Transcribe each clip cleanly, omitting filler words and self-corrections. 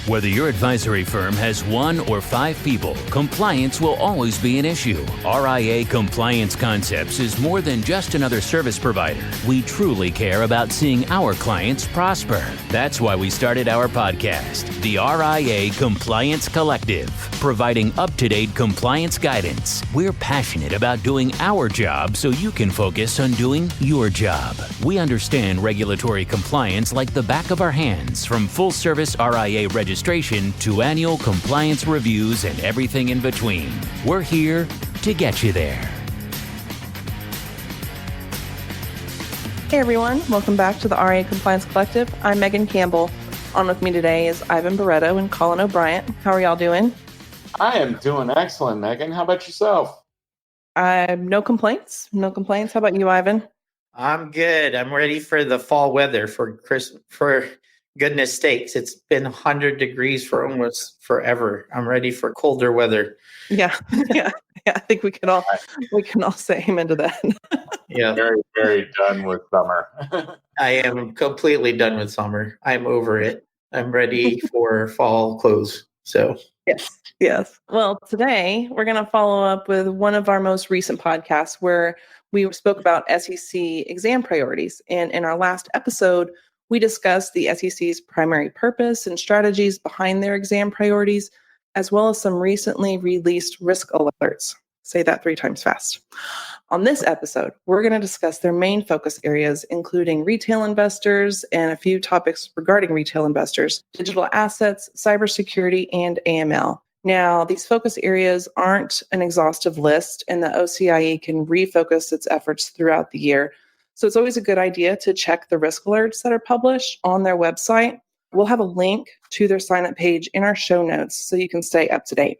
Whether your advisory firm has 1 or 5 people, compliance will always be an issue. RIA Compliance Concepts is more than just another service provider. We truly care about seeing our clients prosper. That's why we started our podcast, the RIA Compliance Collective, providing up-to-date compliance guidance. We're passionate about doing our job so you can focus on doing your job. We understand regulatory compliance like the back of our hands, from full-service RIA registration to annual compliance reviews and everything in between. We're here to get you there. Hey everyone, welcome back to the RIA Compliance Collective. I'm Megan Campbell. On with me today is Ivan Barretto and Collin O'Brien. How are y'all doing? I am doing excellent, Megan. How about yourself? No complaints. No complaints. How about you, Ivan? I'm good. I'm ready for the fall weather for goodness sakes. It's been 100 degrees for almost forever. I'm ready for colder weather. Yeah. I think we can all say amen to that. Yeah. Very, very done with summer. I am completely done with summer. I'm over it. I'm ready for fall clothes. So Yes. Well, today we're going to follow up with one of our most recent podcasts where we spoke about SEC exam priorities. And in our last episode, we discussed the SEC's primary purpose and strategies behind their exam priorities, as well as some recently released risk alerts. Say that 3 times fast. On this episode, we're going to discuss their main focus areas, including retail investors and a few topics regarding retail investors, digital assets, cybersecurity, and AML. Now, these focus areas aren't an exhaustive list, and the OCIE can refocus its efforts throughout the year. So it's always a good idea to check the risk alerts that are published on their website. We'll have a link to their sign-up page in our show notes so you can stay up to date.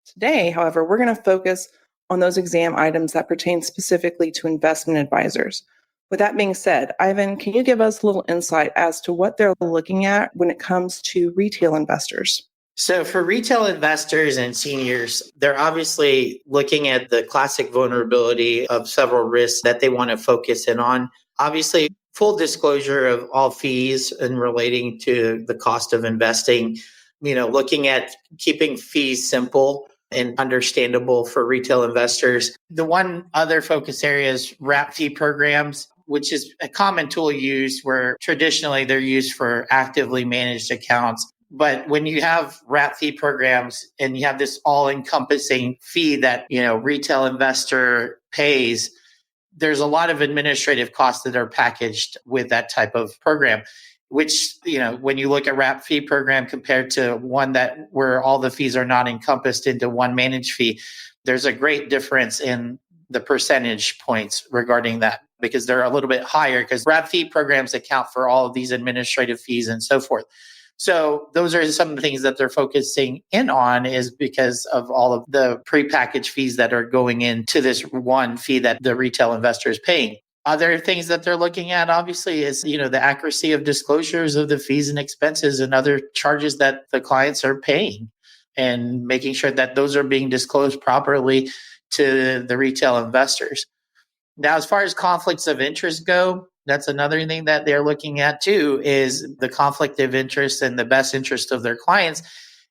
Today, however, we're going to focus on those exam items that pertain specifically to investment advisors. With that being said, Ivan, can you give us a little insight as to what they're looking at when it comes to retail investors? So for retail investors and seniors, they're obviously looking at the classic vulnerability of several risks that they want to focus in on. Obviously, full disclosure of all fees and relating to the cost of investing, looking at keeping fees simple and understandable for retail investors. The one other focus area is wrap fee programs, which is a common tool used where traditionally they're used for actively managed accounts. But when you have wrap fee programs and you have this all-encompassing fee that, retail investor pays, there's a lot of administrative costs that are packaged with that type of program, which, when you look at wrap fee program compared to one that where all the fees are not encompassed into one managed fee, there's a great difference in the percentage points regarding that because they're a little bit higher because wrap fee programs account for all of these administrative fees and so forth. So those are some of the things that they're focusing in on is because of all of the prepackaged fees that are going into this one fee that the retail investor is paying. Other things that they're looking at, obviously, is, the accuracy of disclosures of the fees and expenses and other charges that the clients are paying and making sure that those are being disclosed properly to the retail investors. Now, as far as conflicts of interest go, that's another thing that they're looking at too, is the conflict of interest and the best interest of their clients.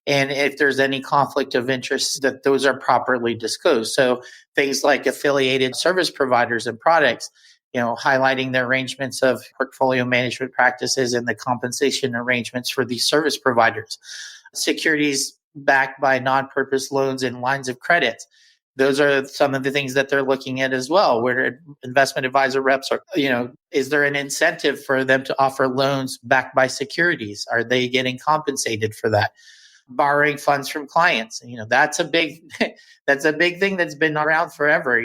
And if there's any conflict of interest, that those are properly disclosed. So things like affiliated service providers and products, highlighting the arrangements of portfolio management practices and the compensation arrangements for these service providers. Securities backed by non-purpose loans and lines of credit. Those are some of the things that they're looking at as well, where investment advisor reps are, is there an incentive for them to offer loans backed by securities? Are they getting compensated for that? Borrowing funds from clients, that's a big thing that's been around forever.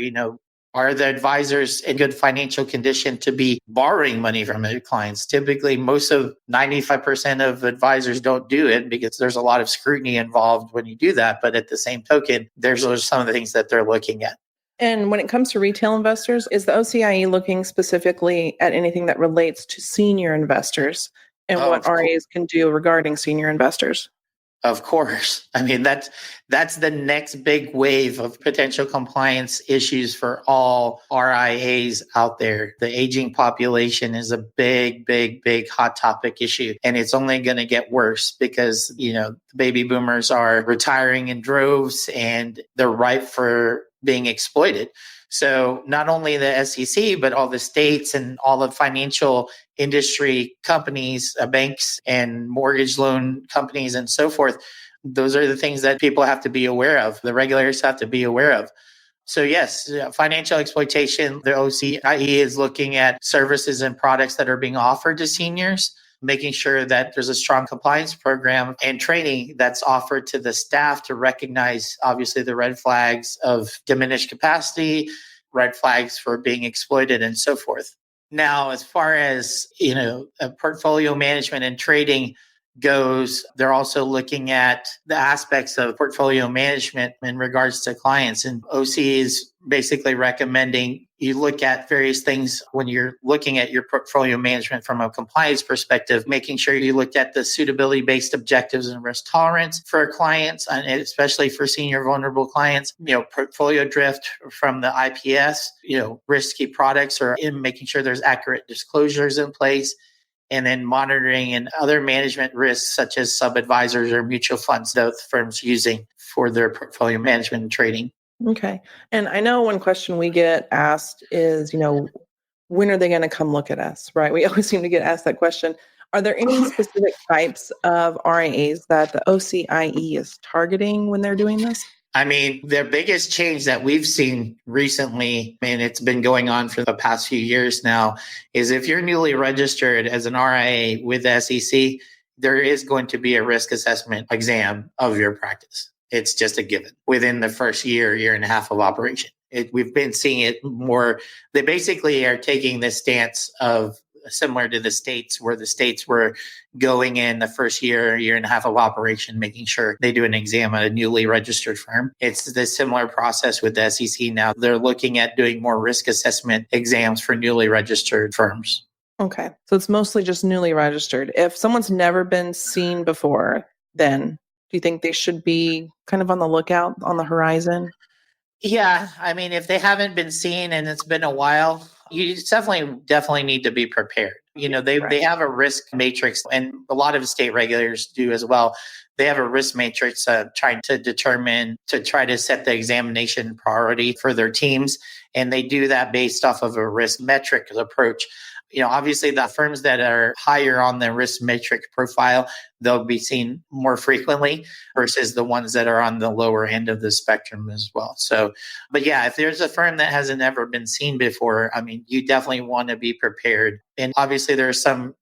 Are the advisors in good financial condition to be borrowing money from their clients? Typically, 95% of advisors don't do it because there's a lot of scrutiny involved when you do that. But at the same token, there's some of the things that they're looking at. And when it comes to retail investors, is the OCIE looking specifically at anything that relates to senior investors and what RIAs can do regarding senior investors? Of course. I mean, that's the next big wave of potential compliance issues for all RIAs out there. The aging population is a big, big, big hot topic issue. And it's only going to get worse because, the baby boomers are retiring in droves and they're ripe for being exploited. So not only the SEC, but all the states and all the financial industry companies, banks and mortgage loan companies and so forth, those are the things that people have to be aware of. The regulators have to be aware of. So yes, financial exploitation, the OCIE is looking at services and products that are being offered to seniors, making sure that there's a strong compliance program and training that's offered to the staff to recognize, obviously, the red flags of diminished capacity, red flags for being exploited, and so forth. Now, as far as, portfolio management and trading goes, they're also looking at the aspects of portfolio management in regards to clients. And OC is basically recommending you look at various things when you're looking at your portfolio management from a compliance perspective, making sure you look at the suitability-based objectives and risk tolerance for clients, and especially for senior vulnerable clients, portfolio drift from the IPS, risky products, or in making sure there's accurate disclosures in place, and then monitoring and other management risks such as sub-advisors or mutual funds that firms using for their portfolio management and trading. Okay. And I know one question we get asked is, when are they going to come look at us, right? We always seem to get asked that question. Are there any specific types of RIAs that the OCIE is targeting when they're doing this? I mean, the biggest change that we've seen recently, and it's been going on for the past few years now, is if you're newly registered as an RIA with the SEC, there is going to be a risk assessment exam of your practice. It's just a given within the first year and a half of operation. We've been seeing it more. They basically are taking this stance of similar to the states, where the states were going in the first year and a half of operation, making sure they do an exam at a newly registered firm. It's the similar process with the SEC now. They're looking at doing more risk assessment exams for newly registered firms. Okay. So it's mostly just newly registered. If someone's never been seen before, then do you think they should be kind of on the lookout on the horizon? Yeah. I mean, if they haven't been seen and it's been a while, you definitely need to be prepared. They have a risk matrix, and a lot of state regulators do as well. They have a risk matrix trying to try to set the examination priority for their teams. And they do that based off of a risk metric approach. Obviously the firms that are higher on the risk matrix profile, they'll be seen more frequently versus the ones that are on the lower end of the spectrum as well. So, but yeah, if there's a firm that hasn't ever been seen before, I mean, you definitely want to be prepared. And obviously there's some,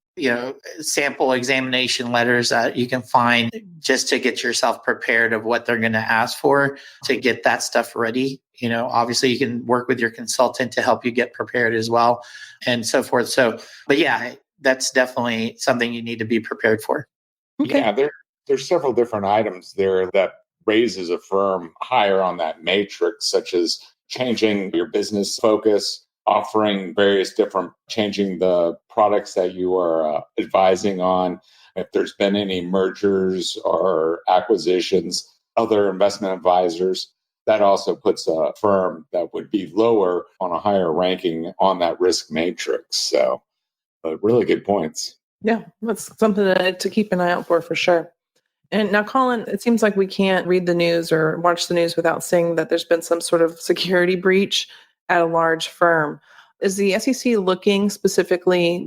sample examination letters that you can find just to get yourself prepared of what they're going to ask for to get that stuff ready. Obviously you can work with your consultant to help you get prepared as well and so forth. So, but yeah, that's definitely something you need to be prepared for. Okay. Yeah, there's several different items there that raises a firm higher on that matrix, such as changing your business focus, offering changing the products that you are advising on. If there's been any mergers or acquisitions, other investment advisors, that also puts a firm that would be lower on a higher ranking on that risk matrix. So, really good points. Yeah, that's something to keep an eye out for sure. And now, Collin, it seems like we can't read the news or watch the news without seeing that there's been some sort of security breach at a large firm. Is the SEC looking specifically?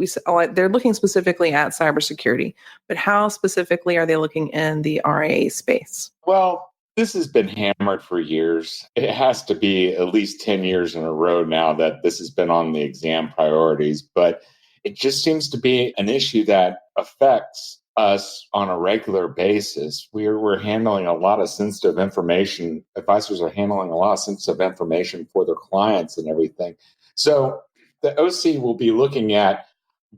They're looking specifically at cybersecurity, but how specifically are they looking in the RIA space? Well, this has been hammered for years. It has to be at least 10 years in a row now that this has been on the exam priorities, but it just seems to be an issue that affects us on a regular basis. We're handling a lot of sensitive information. Advisors are handling a lot of sensitive information for their clients and everything. So the OC will be looking at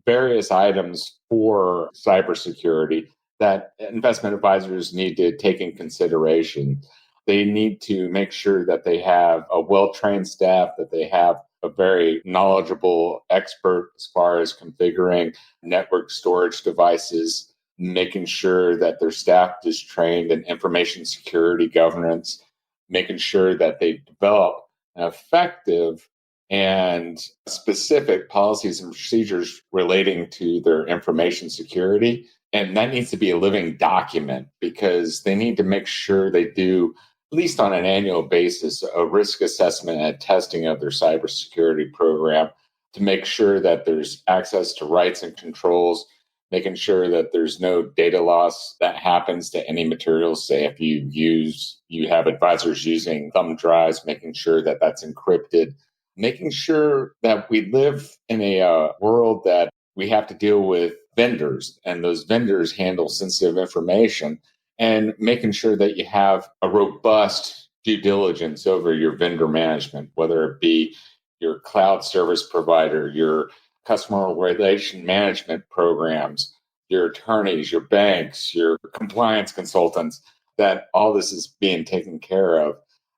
various items for cybersecurity that investment advisors need to take in consideration. They need to make sure that they have a well-trained staff, that they have a very knowledgeable expert as far as configuring network storage devices, making sure that their staff is trained in information security governance, making sure that they develop an effective and specific policies and procedures relating to their information security. And that needs to be a living document because they need to make sure they do, at least on an annual basis, a risk assessment and testing of their cybersecurity program to make sure that there's access to rights and controls, making sure that there's no data loss that happens to any materials. Say if you have advisors using thumb drives, making sure that that's encrypted, making sure that we live in a world that we have to deal with vendors and those vendors handle sensitive information, and making sure that you have a robust due diligence over your vendor management, whether it be your cloud service provider, your customer relation management programs, your attorneys, your banks, your compliance consultants, that all this is being taken care of.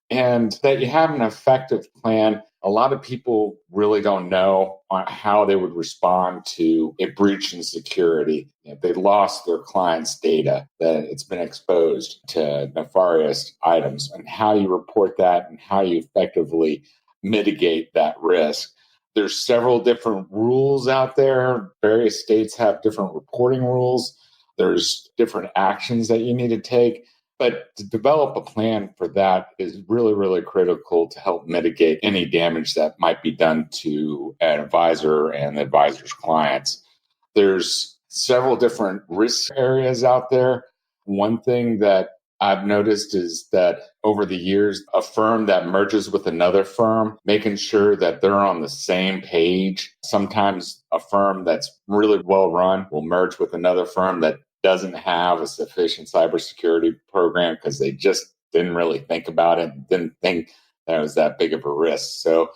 And that you have an effective plan. A lot of people really don't know how they would respond to a breach in security. If they lost their client's data, that it's been exposed to nefarious items, and how you report that and how you effectively mitigate that risk. There's several different rules out there. Various states have different reporting rules. There's different actions that you need to take. But to develop a plan for that is really, really critical to help mitigate any damage that might be done to an advisor and the advisor's clients. There's several different risk areas out there. One thing that I've noticed is that over the years, a firm that merges with another firm, making sure that they're on the same page. Sometimes a firm that's really well run will merge with another firm that doesn't have a sufficient cybersecurity program because they just didn't really think about it and didn't think that it was that big of a risk. So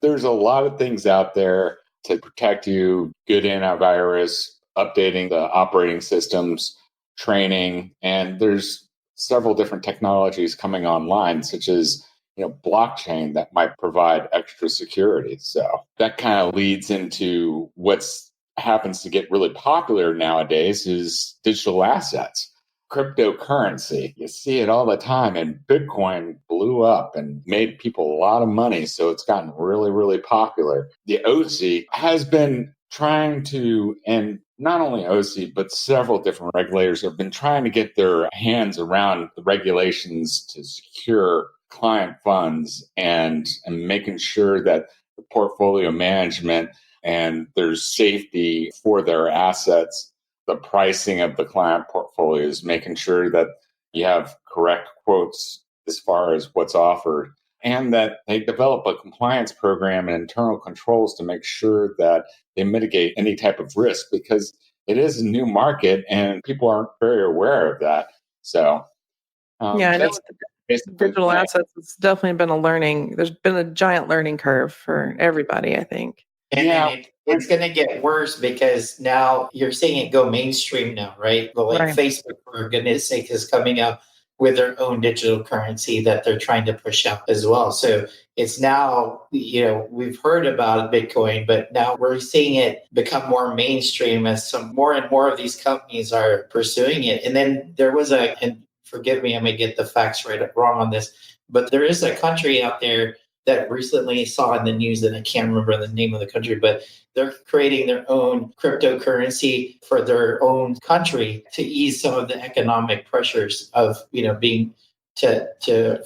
there's a lot of things out there to protect you, good antivirus, updating the operating systems, training, and there's several different technologies coming online, such as blockchain that might provide extra security. So that kind of leads into what's happens to get really popular nowadays is digital assets, cryptocurrency. You see it all the time, and Bitcoin blew up and made people a lot of money. So it's gotten really, really popular. The OC has been trying to, and not only OC, but several different regulators have been trying to get their hands around the regulations to secure client funds and making sure that the portfolio management and there's safety for their assets, the pricing of the client portfolios, making sure that you have correct quotes as far as what's offered, and that they develop a compliance program and internal controls to make sure that they mitigate any type of risk, because it is a new market and people aren't very aware of that. So, I know digital assets has definitely been there's been a giant learning curve for everybody, I think. And it's going to get worse because now you're seeing it go mainstream now, right? Right. Facebook, for goodness sake, is coming out with their own digital currency that they're trying to push out as well. So it's now, we've heard about Bitcoin, but now we're seeing it become more mainstream as some more and more of these companies are pursuing it. And then there was and forgive me, I may get the facts wrong on this, but there is a country out there that recently saw in the news, and I can't remember the name of the country, but they're creating their own cryptocurrency for their own country to ease some of the economic pressures of, being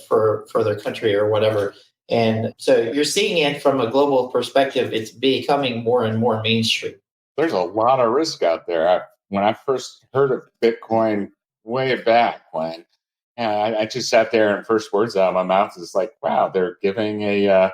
for their country or whatever. And so you're seeing it from a global perspective. It's becoming more and more mainstream. There's a lot of risk out there. When I first heard of Bitcoin way back when, I just sat there and first words out of my mouth is like, wow, they're giving a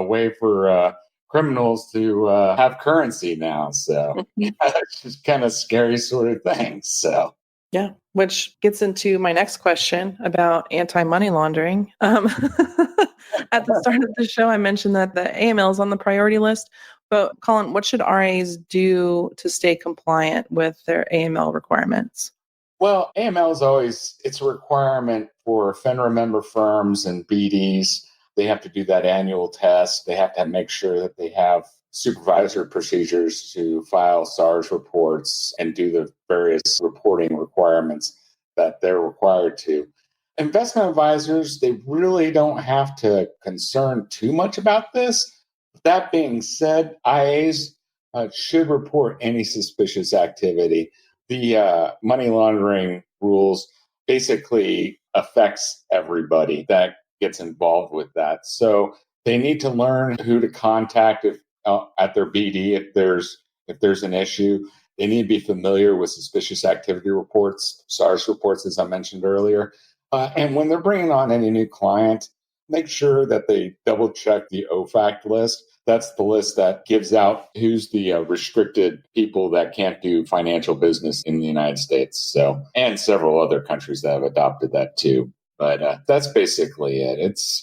way for criminals to have currency now. So it's just kind of scary sort of thing. So yeah, which gets into my next question about anti-money laundering. At the start of the show, I mentioned that the AML is on the priority list. But Collin, what should RIAs do to stay compliant with their AML requirements? Well, AML is always, it's a requirement for FINRA member firms and BDs. They have to do that annual test. They have to make sure that they have supervisor procedures to file SARS reports and do the various reporting requirements that they're required to. Investment advisors, they really don't have to concern too much about this. That being said, IAs should report any suspicious activity. The money laundering rules basically affects everybody that gets involved with that. So they need to learn who to contact at their BD if there's an issue. They need to be familiar with suspicious activity reports, SARS reports, as I mentioned earlier. And when they're bringing on any new client, make sure that they double check the OFAC list. That's the list that gives out who's the restricted people that can't do financial business in the United States. So, and several other countries that have adopted that too. But that's basically it.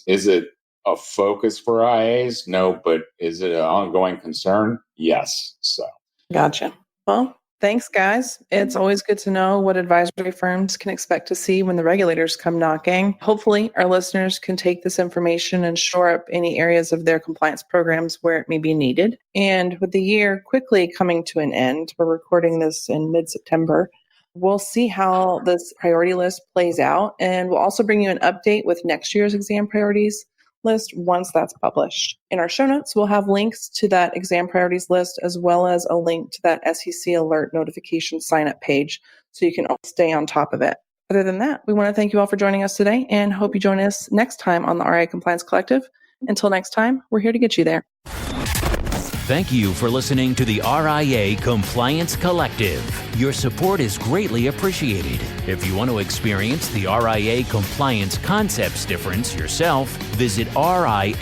Is it a focus for IAs? No, but is it an ongoing concern? Yes. So, Gotcha. Well, thanks, guys. It's always good to know what advisory firms can expect to see when the regulators come knocking. Hopefully, our listeners can take this information and shore up any areas of their compliance programs where it may be needed. And with the year quickly coming to an end, we're recording this in mid-September. We'll see how this priority list plays out. And we'll also bring you an update with next year's exam priorities list once that's published. In our show notes, we'll have links to that exam priorities list as well as a link to that SEC alert notification sign-up page so you can all stay on top of it. Other than that, we want to thank you all for joining us today and hope you join us next time on the RIA Compliance Collective. Until next time, we're here to get you there. Thank you for listening to the RIA Compliance Collective. Your support is greatly appreciated. If you want to experience the RIA Compliance Concepts difference yourself, visit riacc.io.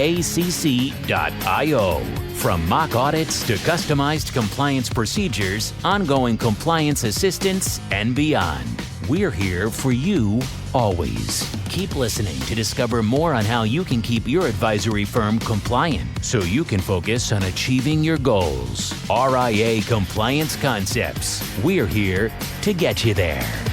From mock audits to customized compliance procedures, ongoing compliance assistance, and beyond, we're here for you always. Keep listening to discover more on how you can keep your advisory firm compliant so you can focus on achieving your goals. RIA Compliance Concepts. We're here to get you there.